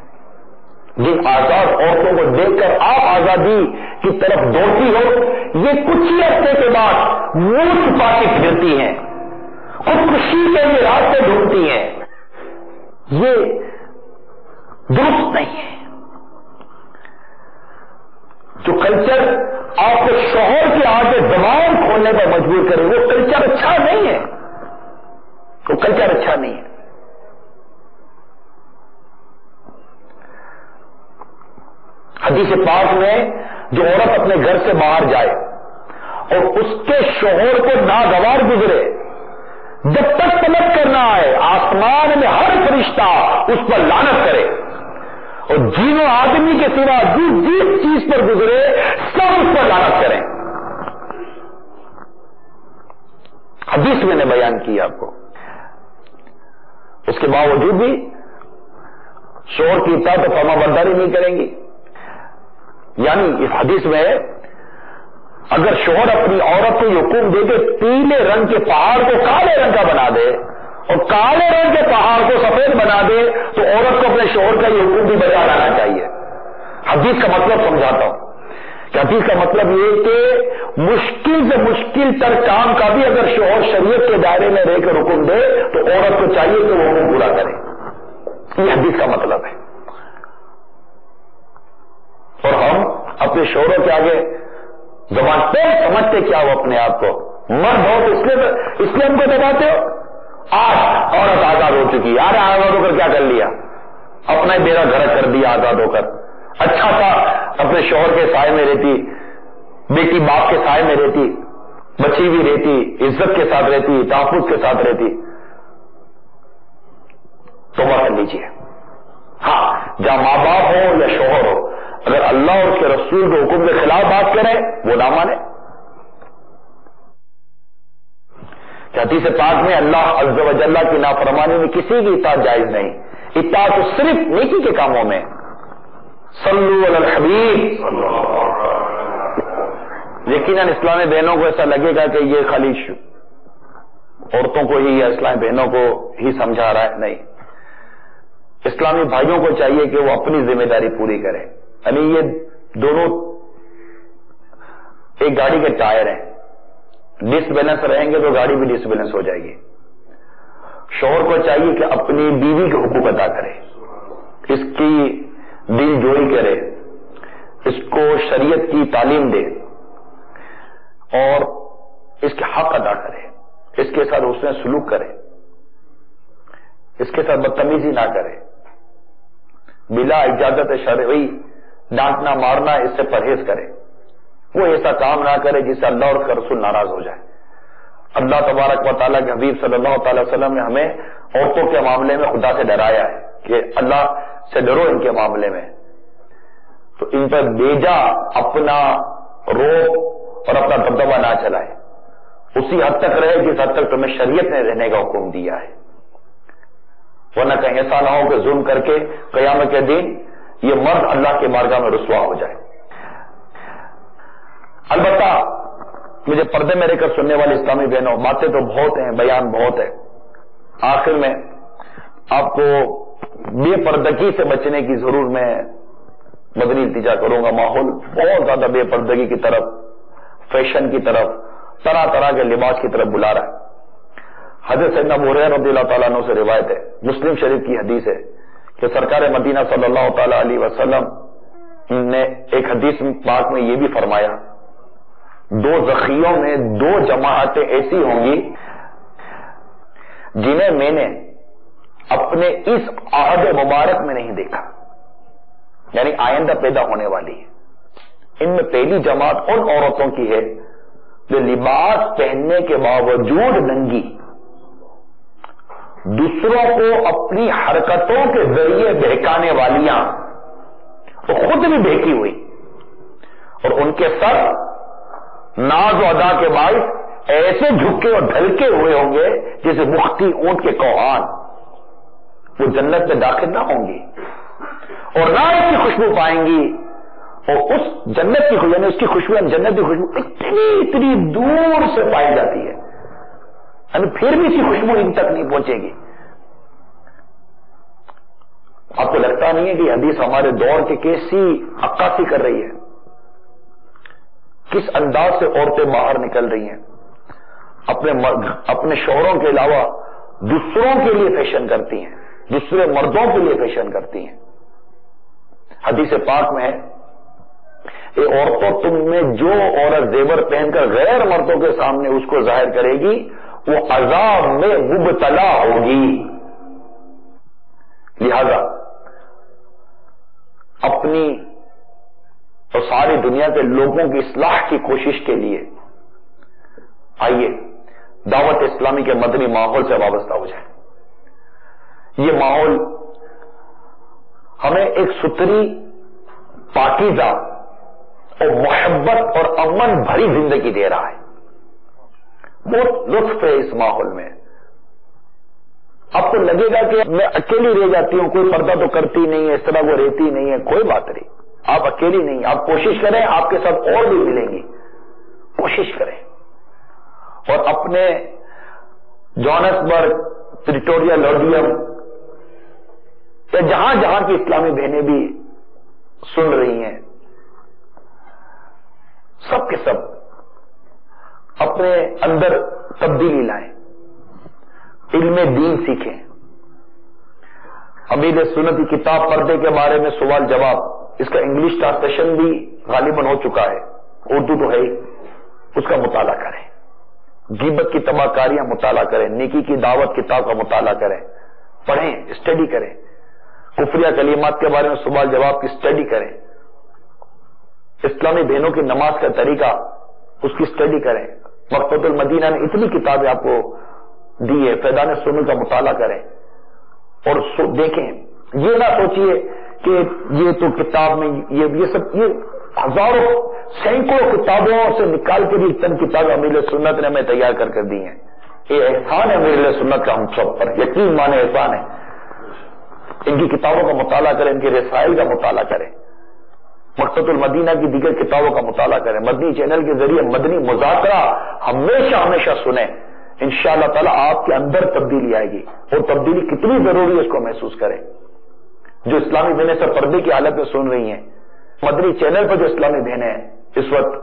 جن آزاد عورتوں کو دیکھ کر آپ آزادی کی طرف دوڑتی ہو، یہ کچھ ہی عرصے کے بعد منہ چھپا کے پھرتی ہیں، خودکشی کے لیے راستے ڈھونڈتی ہیں۔ یہ درست نہیں ہے۔ جو کلچر آپ کو شوہر کے آگے زبان کھولنے پر مجبور کرے، وہ کلچر اچھا نہیں ہے، وہ کلچر اچھا نہیں ہے۔ حدیث پاک میں جو عورت اپنے گھر سے باہر جائے اور اس کے شوہر کو ناگوار گزرے، جب تک پلٹ کر نہ آئے، آسمان میں ہر فرشتہ اس پر لعنت کرے، اور جنوں آدمی کے سوا جس چیز پر گزرے سب اس پر لعنت کریں۔ حدیث میں نے بیان کی آپ کو۔ اس کے باوجود بھی شوہر کی اطاعت و فرما برداری نہیں کریں گی۔ یعنی اس حدیث میں اگر شوہر اپنی عورت کو یہ حکم دے کے پیلے رنگ کے پہاڑ کو کالے رنگ کا بنا دے اور کالے رنگ کے پہاڑ کو سفید بنا دے، تو عورت کو اپنے شوہر کا یہ حکم بھی بجا لانا چاہیے۔ حدیث کا مطلب سمجھاتا ہوں کہ حدیث کا مطلب یہ کہ مشکل سے مشکل تر کام کا بھی اگر شوہر شریعت کے دائرے میں رہ کر حکم دے تو عورت کو چاہیے کہ وہ حکم پورا کرے۔ یہ حدیث کا مطلب ہے۔ اور ہم اپنے شوہروں کے آگے زبان پہ سمجھتے کیا ہو اپنے آپ کو؟ مرد ہو تو اس لیے ہم کو دباتے ہو۔ آج عورت آزاد ہو چکی ہے، ارے آزاد ہو کر کیا کر لیا؟ اپنا ہی بیڑا گھر کر دیا آزاد ہو کر۔ اچھا تھا اپنے شوہر کے سائے میں رہتی، بیٹی باپ کے سائے میں رہتی، بچی بھی رہتی، عزت کے ساتھ رہتی، تحفظ کے ساتھ رہتی۔ توبہ کر لیجیے۔ ہاں، جہاں ماں باپ ہو یا شوہر ہو، اگر اللہ اور اس کے رسول کے حکم کے خلاف بات کرے وہ نہ مانے۔ حدیث پاک میں اللہ عز و جل کی نافرمانی میں کسی کی اطاعت جائز نہیں، اطاعت تو صرف نیکی کے کاموں میں۔ صلو علی الحبیب۔ یقیناً اسلامی بہنوں کو ایسا لگے گا کہ یہ خالی عورتوں کو ہی یا اسلامی بہنوں کو ہی سمجھا رہا ہے، نہیں، اسلامی بھائیوں کو چاہیے کہ وہ اپنی ذمہ داری پوری کریں۔ یعنی یہ دونوں ایک گاڑی کے ٹائر ہیں، ڈس بیلنس رہیں گے تو گاڑی بھی ڈس بیلنس ہو جائے گی۔ شوہر کو چاہیے کہ اپنی بیوی کے حقوق ادا کرے، اس کی دل جوئی کرے، اس کو شریعت کی تعلیم دے اور اس کے حق ادا کرے، اس کے ساتھ حسن سلوک کرے، اس کے ساتھ بدتمیزی نہ کرے، بلا اجازت شرعی ڈانٹنا مارنا اس سے پرہیز کرے، وہ ایسا کام نہ کرے جس سے اللہ اور اس کا رسول ناراض ہو جائے۔ اللہ تبارک و تعالیٰ کے حبیب صلی اللہ تعالی وسلم نے ہمیں عورتوں کے معاملے میں خدا سے ڈرایا ہے کہ اللہ سے ڈرو ان کے معاملے میں، تو ان پر بیجا اپنا روب اور اپنا دبدبہ نہ چلائے، اسی حد تک رہے جس حد تک تمہیں شریعت نے رہنے کا حکم دیا ہے، ورنہ کہیں ایسا نہ ہو کہ ظلم کر کے قیامت کے دن یہ مرد اللہ کے بارگاہ میں رسوا ہو جائے۔ البتہ مجھے پردے میں رہ کر سننے والے اسلامی بہنوں، باتیں تو بہت ہیں، بیان بہت ہے، آخر میں آپ کو بے پردگی سے بچنے کی ضرور میں مدنی التجا کروں گا۔ ماحول بہت زیادہ بے پردگی کی طرف، فیشن کی طرف، طرح طرح کے لباس کی طرف بلا رہا ہے۔ حضرت سیدنا ابو ہریرہ رضی اللہ تعالیٰ عنہ سے روایت ہے، مسلم شریف کی حدیث ہے کہ سرکار مدینہ صلی اللہ تعالی علیہ وسلم نے ایک حدیث پاک میں یہ بھی فرمایا، دو زخیوں میں دو جماعتیں ایسی ہوں گی جنہیں میں نے اپنے اس عہد مبارک میں نہیں دیکھا، یعنی آئندہ پیدا ہونے والی ہے۔ ان میں پہلی جماعت ان عورتوں کی ہے جو لباس پہننے کے باوجود ننگی، دوسروں کو اپنی حرکتوں کے ذریعے بہکانے والیاں وہ خود بھی بہکی ہوئی اور ان کے سر ناز و ادا کے باعث ایسے جھکے اور ڈھلکے ہوئے ہوں گے جیسے مختی اونٹ کے کوہان. وہ جنت میں داخل نہ ہوں گی اور نہ اس کی خوشبو پائیں گی. اور اس جنت کی خوشبو یعنی اس کی خوشبو جنت کی خوشبو اتنی دور سے پائی جاتی ہے, یعنی پھر بھی اس کی خوشبو ان تک نہیں پہنچے گی. آپ کو لگتا نہیں ہے کہ حدیث ہمارے دور کے کیسی عکاسی کر رہی ہے, کس انداز سے عورتیں باہر نکل رہی ہیں, اپنے شوہروں کے علاوہ دوسروں کے لیے فیشن کرتی ہیں, دوسرے مردوں کے لیے فیشن کرتی ہیں. حدیث پاک میں ہے اے عورتوں تم میں جو عورت زیور پہن کر غیر مردوں کے سامنے اس کو ظاہر کرے گی وہ عذاب میں مبتلا ہوگی. لہذا اپنی اور ساری دنیا کے لوگوں کی اصلاح کی کوشش کے لیے آئیے دعوت اسلامی کے مدنی ماحول سے وابستہ ہو جائیں. یہ ماحول ہمیں ایک ستھری, پاکیزہ اور محبت اور امن بھری زندگی دے رہا ہے. بہت لطف ہے اس ماحول میں. آپ کو لگے گا کہ میں اکیلی رہ جاتی ہوں, کوئی پردہ تو کرتی نہیں ہے, اس طرح وہ رہتی نہیں ہے. کوئی بات نہیں, آپ اکیلی نہیں. آپ کوشش کریں, آپ کے ساتھ اور بھی ملیں گی. کوشش کریں اور اپنے جوہانسبرگ, پریٹوریا, لوڈیم یا جہاں جہاں کی اسلامی بہنیں بھی سن رہی ہیں, سب کے سب اپنے اندر تبدیلی لائیں, علم دین سیکھیں. امیر سنت کی کتاب پردے کے بارے میں سوال جواب, اس کا انگلش ٹرانسلیشن بھی غالباً ہو چکا ہے, اردو تو ہے ہی, اس کا مطالعہ کریں. غیبت کی تباہ کاریاں مطالعہ کریں, نیکی کی دعوت کتاب کا مطالعہ کریں, پڑھیں, اسٹڈی کریں. کفریہ کلمات کے بارے میں سوال جواب کی اسٹڈی کریں. اسلامی بہنوں کی نماز کا طریقہ اس کی اسٹڈی کریں. مکتبۃ المدینہ نے اتنی کتابیں آپ کو دی ہے, فیضان سنن کا مطالعہ کریں اور دیکھیں. یہ نہ سوچئے کہ یہ تو کتاب میں یہ سب, یہ ہزاروں سینکڑوں کتابوں سے نکال کے بھی چند کتابیں امیر سنت نے ہمیں تیار کر دی ہیں. یہ احسان ہے امیر سنت کا ہم سب پر, یقین مانے احسان ہے. ان کی کتابوں کا مطالعہ کریں, ان کے رسائل کا مطالعہ کریں, مکتبۃ المدینہ کی دیگر کتابوں کا مطالعہ کریں. مدنی چینل کے ذریعے مدنی مذاکرہ ہمیشہ ہمیشہ سنیں. انشاءاللہ تعالی آپ کے اندر تبدیلی آئے گی, اور تبدیلی کتنی ضروری ہے اس کو محسوس کریں. جو اسلامی بہنیں سب پردے کی حالت میں سن رہی ہیں, مدنی چینل پر جو اسلامی بہنیں اس وقت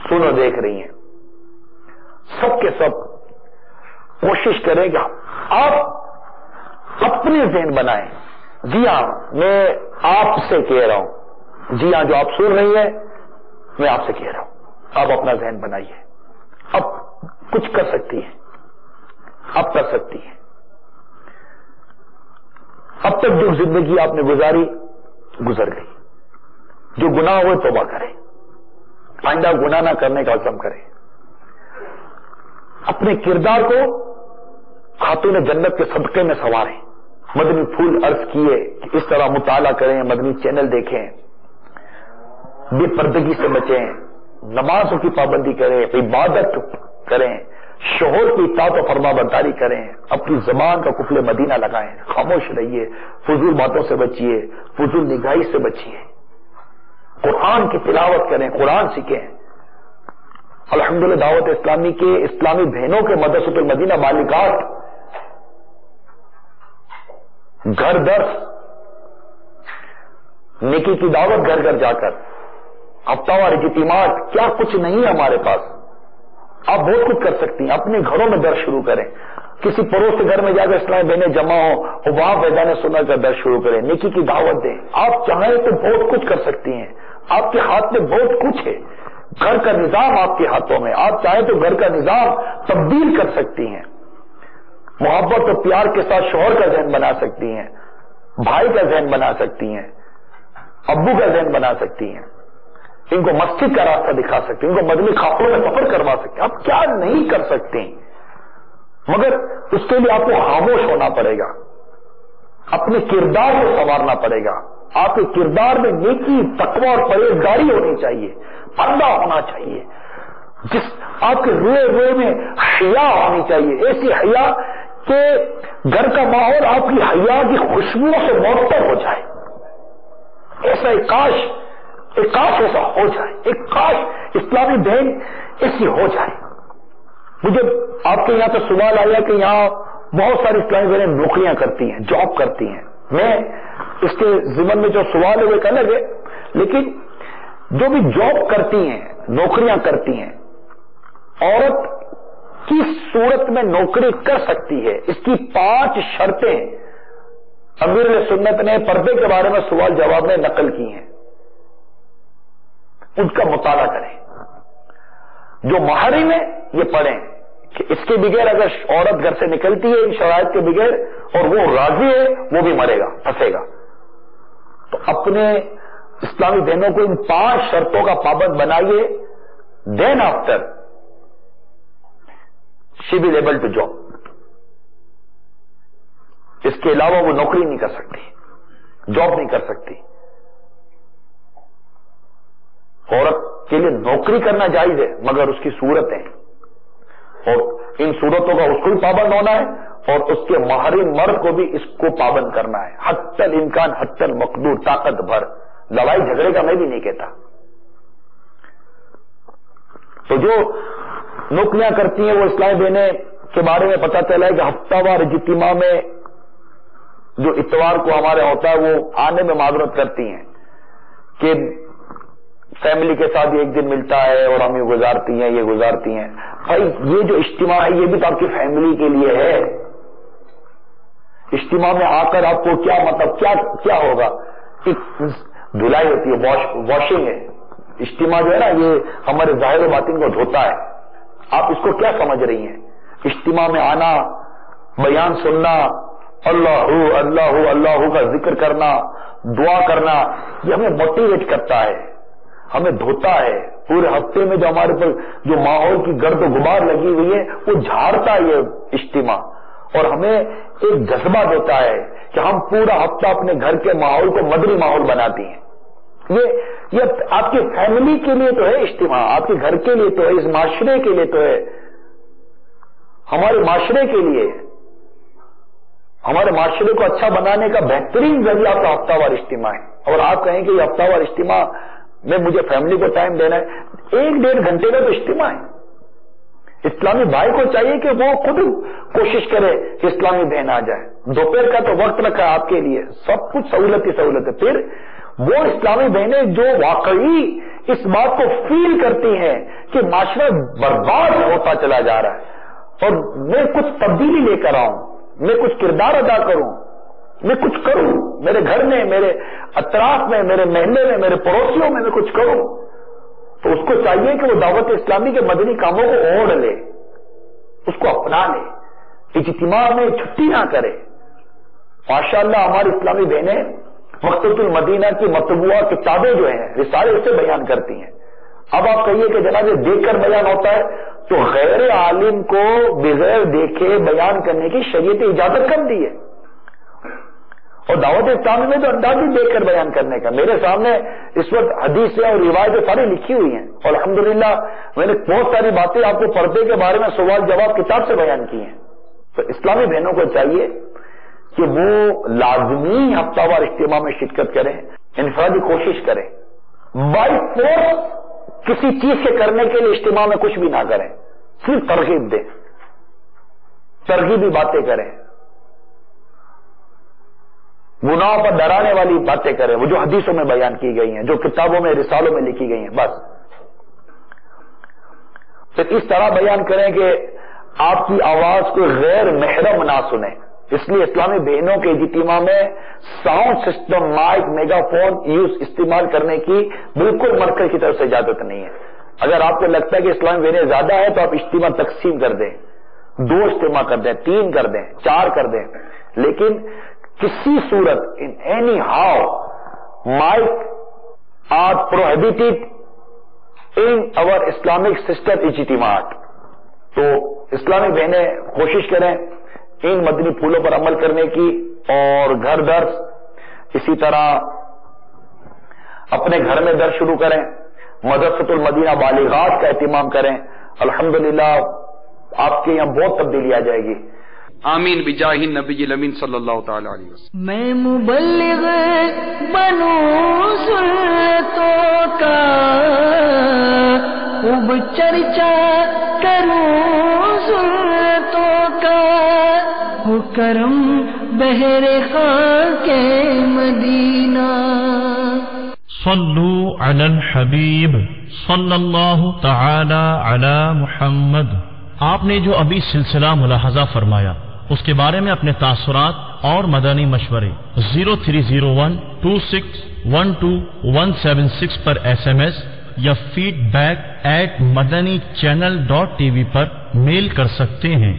سن اور دیکھ رہی ہیں, سب کے سب کوشش کریں کہ آپ اپنے ذہن بنائیں. جی ہاں, میں آپ سے کہہ رہا ہوں, جی ہاں جو آپ سن رہی ہیں میں آپ سے کہہ رہا ہوں, آپ اپنا ذہن بنائیے. اب کچھ کر سکتی ہیں, اب کر سکتی ہیں. اب تک جو زندگی آپ نے گزاری گزر گئی. جو گناہ ہوئے توبہ کریں, آئندہ گناہ نہ کرنے کا عزم کریں. اپنے کردار کو خاتون جنت کے صدقے میں سنواریں. مدنی پھول عرض کیے کہ اس طرح مطالعہ کریں, مدنی چینل دیکھیں, بے پردگی سے بچیں, نمازوں کی پابندی کریں, عبادت کریں, شوہر کی اطاعت و فرما برداری کریں, اپنی زبان کا قفل مدینہ لگائیں, خاموش رہیے, فضول باتوں سے بچیے, فضول نگاہی سے بچیے, قرآن کی تلاوت کریں, قرآن سیکھیں. الحمدللہ دعوت اسلامی کے اسلامی بہنوں کے مدرسۃ المدینہ بالغات گھر درس, نیکی کی دعوت گھر گھر جا کر, ہفتہ وار اجتماعات, کیا کچھ نہیں ہے ہمارے پاس. آپ بہت کچھ کر سکتی ہیں. اپنے گھروں میں درس شروع کریں, کسی پڑوس کے گھر میں جا کر اسلامی بہنیں جمع ہوں اور وہاں فیضان سنت کا درس شروع کریں, نیکی کی دعوت دیں. آپ چاہیں تو بہت کچھ کر سکتی ہیں. آپ کے ہاتھ میں بہت کچھ ہے. گھر کا نظام آپ کے ہاتھوں میں, آپ چاہیں تو گھر کا نظام تبدیل کر سکتی ہیں. محبت اور پیار کے ساتھ شوہر کا ذہن بنا سکتی ہیں, بھائی کا ذہن بنا سکتی ہیں, ابو کا ذہن بنا سکتی ہیں, ان کو مسجد کا راستہ دکھا سکتے ہیں, ان کو مدنی قافلوں میں سفر کروا سکتے ہیں. آپ کیا نہیں کر سکتے. مگر اس کے لیے آپ کو خاموش ہونا پڑے گا، اپنے کردار کو سنوارنا پڑے گا. آپ کے کردار میں نیکی، تقوی اور پرہیزگاری ہونی چاہیے، پردہ ہونا چاہیے، آپ کے روئے میں حیا ہونی چاہیے، ایسی حیا کہ گھر کا ماحول آپ کی حیا کی خوشبوؤں سے معطر ہو جائے. ایسا ایک کاش ایسا ہو جائے، ایک کاش اسلامی بہن ایسی ہو جائے. مجھے آپ کے یہاں تو سوال آیا کہ یہاں بہت ساری اسلامی بہنیں نوکریاں کرتی ہیں، جاب کرتی ہیں. میں اس کے ضمن میں جو سوال ہے وہ ایک الگ ہے، لیکن جو بھی جاب کرتی ہیں، نوکریاں کرتی ہیں، عورت کس صورت میں نوکری کر سکتی ہے، اس کی 5 شرطیں امیر سنت نے پردے کے بارے میں سوال جواب میں نقل کی ہیں. ان کا مطالعہ کریں. جو محرم ہے یہ پڑھیں کہ اس کے بغیر اگر عورت گھر سے نکلتی ہے ان شرائط کے بغیر اور وہ راضی ہے، وہ بھی مرے گا، پھنسے گا. تو اپنے اسلامی بہنوں کو ان 5 شرطوں کا پابند بنائیے. Then after she will able to job. اس کے علاوہ وہ نوکری نہیں کر سکتی، جاب نہیں کر سکتی. عورت کے لیے نوکری کرنا جائز ہے مگر اس کی صورتیں، اور ان صورتوں کا اس کو بھی پابند ہونا ہے اور اس کے محرم مرد کو بھی اس کو پابند کرنا ہے. حتی الامکان، حتی المقدور، طاقت بھر. لڑائی جھگڑے کا میں بھی نہیں کہتا. تو جو نوکریاں کرتی ہیں وہ اسلامی بہنیں کے بارے میں پتہ چلا ہے کہ ہفتہ وار اجتماع میں جو اتوار کو ہمارے ہوتا ہے وہ آنے میں معذرت کرتی ہیں کہ فیملی کے ساتھ ایک دن ملتا ہے اور ہم یہ گزارتی ہیں. بھائی یہ جو اجتماع ہے یہ بھی تو آپ کی فیملی کے لیے ہے. اجتماع میں آ کر آپ کو کیا مطلب کیا ہوگا؟ دھلائی ہوتی ہے، واشنگ ہے. اجتماع جو ہے نا یہ ہمارے ظاہر و باطن کو دھوتا ہے. آپ اس کو کیا سمجھ رہی ہیں؟ اجتماع میں آنا، بیان سننا، اللہ اللہ کا ذکر کرنا، دعا کرنا، یہ ہمیں موٹیویٹ کرتا ہے، ہمیں دھوتا ہے. پورے ہفتے میں جو ہمارے پر جو ماحول کی گرد و غبار لگی ہوئی ہے وہ جھاڑتا ہے یہ اجتماع، اور ہمیں ایک جذبہ دیتا ہے کہ ہم پورا ہفتہ اپنے گھر کے ماحول کو مدنی ماحول بناتی ہیں. یہ آپ کی فیملی کے لیے تو ہے اجتماع، آپ کے گھر کے لیے تو ہے، اس معاشرے کے لیے تو ہے، ہمارے معاشرے کے لیے. ہمارے معاشرے کو اچھا بنانے کا بہترین ذریعہ آپ کا ہفتہ وار اجتماع ہے. اور آپ کہیں کہ یہ ہفتہ وار اجتماع میں مجھے فیملی کو ٹائم دینا ہے، 1-1.5 گھنٹے کا تو اجتماع ہے. اسلامی بھائی کو چاہیے کہ وہ خود کوشش کرے کہ اسلامی بہن آ جائے. دوپہر کا تو وقت رکھا ہے آپ کے لیے، سب کچھ سہولت ہی سہولت ہے. پھر وہ اسلامی بہنیں جو واقعی اس بات کو فیل کرتی ہیں کہ معاشرہ برباد ہوتا چلا جا رہا ہے اور میں کچھ تبدیلی لے کر آؤں، میں کچھ کردار ادا کروں، میں کچھ کروں، میرے گھر میں، میرے اطراف میں، میرے محلے میں، میرے پڑوسیوں میں کچھ کروں، تو اس کو چاہیے کہ وہ دعوت اسلامی کے مدنی کاموں کو اوڑھ لے، اس کو اپنا لے، اجتماع میں چھٹی نہ کرے. ماشاءاللہ ہماری اسلامی بہنیں مکتبۃ المدینہ کی مطبوعہ کتابیں جو ہیں رسالے اس سے بیان کرتی ہیں. اب آپ کہیے کہ جناب یہ دیکھ کر بیان ہوتا ہے، تو غیر عالم کو بغیر دیکھے بیان کرنے کی شریعت اجازت کم دی ہے. اور دعوت اسلامی میں تو انداز ہی دیکھ کر بیان کرنے کا. میرے سامنے اس وقت حدیثیں اور روایتیں ساری لکھی ہوئی ہیں اور الحمدللہ میں نے بہت ساری باتیں آپ کو پردے کے بارے میں سوال جواب کتاب سے بیان کی ہیں. تو اسلامی بہنوں کو چاہیے کہ وہ لازمی ہفتہ وار اجتماع میں شرکت کریں، انفرادی کوشش کریں. بائی فورس کسی چیز کے کرنے کے لیے اجتماع میں کچھ بھی نہ کریں، صرف ترغیب دیں، ترغیبی باتیں کریں، گناہوں پر ڈرانے والی باتیں کریں، وہ جو حدیثوں میں بیان کی گئی ہیں، جو کتابوں میں رسالوں میں لکھی گئی ہیں. بس پھر اس طرح بیان کریں کہ آپ کی آواز کو غیر محرم نہ سنیں. اس لیے اسلامی بہنوں کے اجتماع میں sound system, mic, mega phone استعمال کرنے کی بالکل مرکز کی طرف سے اجازت نہیں ہے. اگر آپ کو لگتا ہے کہ اسلامی بہنیں زیادہ ہے تو آپ اجتماع تقسیم کر دیں، 2 اجتماع کر دیں، 3 کر دیں، 4 کر دیں، لیکن کسی صورت ان اینی ہاؤ مائک are prohibited in our Islamic system اجتماعات. تو اسلامی بہنیں کوشش کریں ان مدنی پھولوں پر عمل کرنے کی، اور گھر درس اسی طرح اپنے گھر میں درس شروع کریں، مدرسۃ المدینہ بالغات کا اہتمام کریں، الحمدللہ آپ کے یہاں بہت تبدیلی آ جائے گی۔ آمین بجاہ النبی الامین صلی اللہ تعالی علیہ وسلم۔ میں مبلغ بنوں سنتوں کا خوب چرچا کروں سنتوں کا، ہو کرم بہر خاں کے مدینہ۔ صلو علی الحبیب صلی اللہ تعالی علی محمد۔ آپ نے جو ابھی سلسلہ ملاحظہ فرمایا اس کے بارے میں اپنے تاثرات اور مدنی مشورے 030126127176 پر SMS یا feedback@madanichannel.tv پر میل کر سکتے ہیں۔